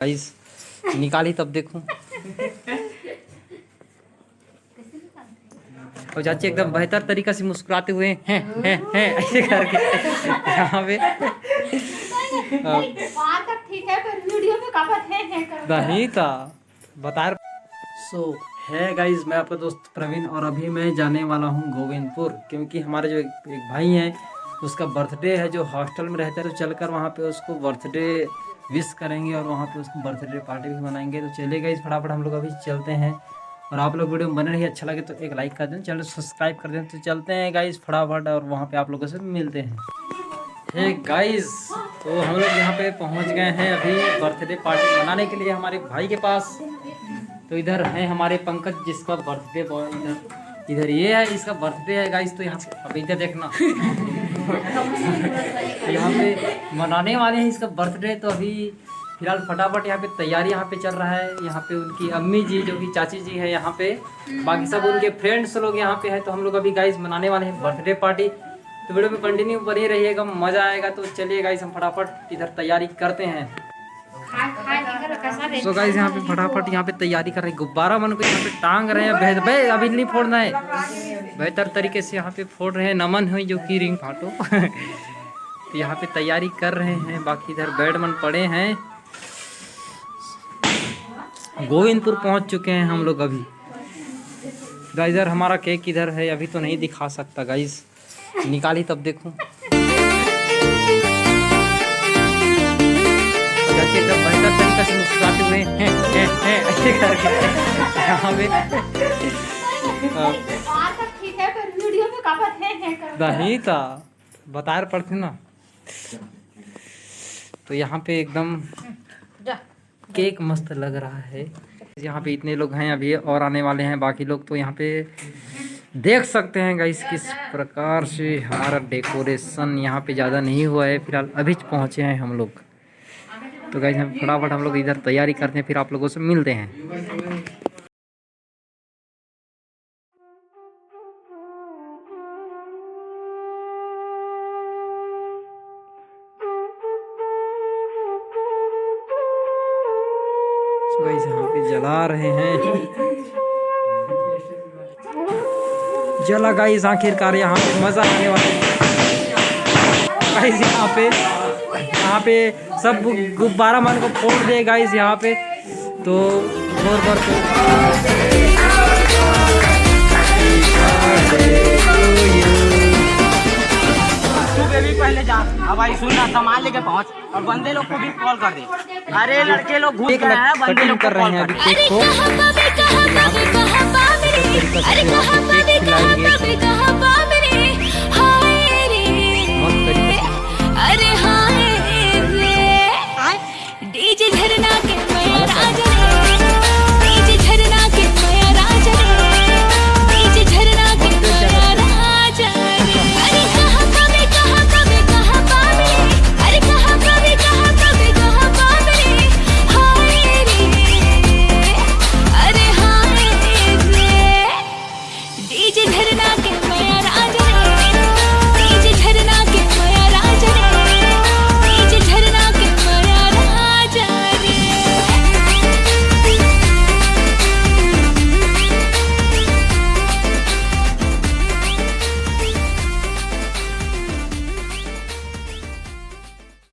Guys निकाली तब देखूं। और चाची एकदम बेहतर तरीका से मुस्कुराते हुए हैं ऐसे करके यहाँ पे ठीक है पर वीडियो में कपत है नहीं था बता। सो है गाइस, मैं आपका दोस्त प्रवीण और अभी मैं जाने वाला हूँ गोविंदपुर, क्योंकि हमारे जो एक भाई हैं उसका बर्थडे है, जो हॉस्टल में रहता है। तो चलकर वहाँ पे उसको बर्थडे विश करेंगे और वहाँ पे उसको बर्थडे पार्टी भी मनाएंगे। तो चलिए गाइस फटाफट हम लोग अभी चलते हैं। और आप लोग वीडियो में बने रहिए, अच्छा लगे तो एक लाइक कर दें, चैनल सब्सक्राइब कर दें। तो चलते हैं गाइस फटाफट और वहाँ पे आप लोगों से मिलते हैं। हे गाइस, तो हम लोग यहाँ पे पहुँच गए हैं अभी बर्थडे पार्टी मनाने के लिए हमारे भाई के पास। तो इधर है हमारे पंकज जिसका बर्थडे बॉय, इधर ये है, इसका बर्थडे है गाइस। तो यहाँ पे अब इधर देखना तो यहाँ पे मनाने वाले हैं इसका बर्थडे। तो अभी फिलहाल फटाफट यहाँ पे तैयारी यहाँ पे चल रहा है। यहाँ पे उनकी अम्मी जी जो कि चाची जी है यहाँ पे, बाकी सब उनके फ्रेंड्स लोग यहाँ पे हैं। तो हम लोग अभी गाइस मनाने वाले हैं बर्थडे पार्टी। तो वीडियो में कंटिन्यू बने रहिएगा, मज़ा आएगा। तो चलिए गाइस हम फटाफट इधर तैयारी करते हैं। तो गाइस यहाँ पे फटाफट यहाँ पे तैयारी कर रहे हैं, गुब्बारा मन को यहाँ पे टांग रहे हैं। भाई अभी नहीं फोड़ना है, बेहतर तरीके से यहाँ पे फोड़ रहे हैं। नमन हुई जो की रिंग फाटो तो यहाँ पे तैयारी कर रहे हैं। बाकी इधर बैडमन पड़े हैं। गोविंदपुर पहुँच चुके हैं हम लोग अभी। गाइस इधर हमारा केक इधर है, अभी तो नहीं दिखा सकता गाइस, निकाली तब देखूं। एकदम बेहतर तरीका से मुस्कुराते हुए हैं ऐसे करके यहाँ पे ठीक है पर वीडियो में कपत है नहीं था बता पड़ते ना। तो यहाँ पे एकदम केक मस्त लग रहा है। यहाँ पे इतने लोग हैं अभी और आने वाले हैं बाकी लोग। तो यहाँ पे देख सकते हैं गाइस किस प्रकार से हमारा डेकोरेशन यहाँ पे ज़्यादा नहीं हुआ है, फिलहाल अभी पहुँचे हैं हम लोग। तो गाइस हम फटाफट हम लोग इधर तैयारी करते हैं, फिर आप लोगों से मिलते हैं। तो गाइस यहाँ पे जला रहे हैं, जला गाइस आखिरकार यहाँ पे मज़ा आने वाला है। गाइस यहाँ पे सब गुब्बारा मन को फोड़ दे गाइस यहाँ पे। तो जोर भर को भी पहले जा। अब भाई सुनना, सामान लेके पहुंच और बंदे लोग को भी कॉल कर दे। अरे लड़के लोग घुस गए हैं, बंदे लोग कर रहे हैं अभी केक को।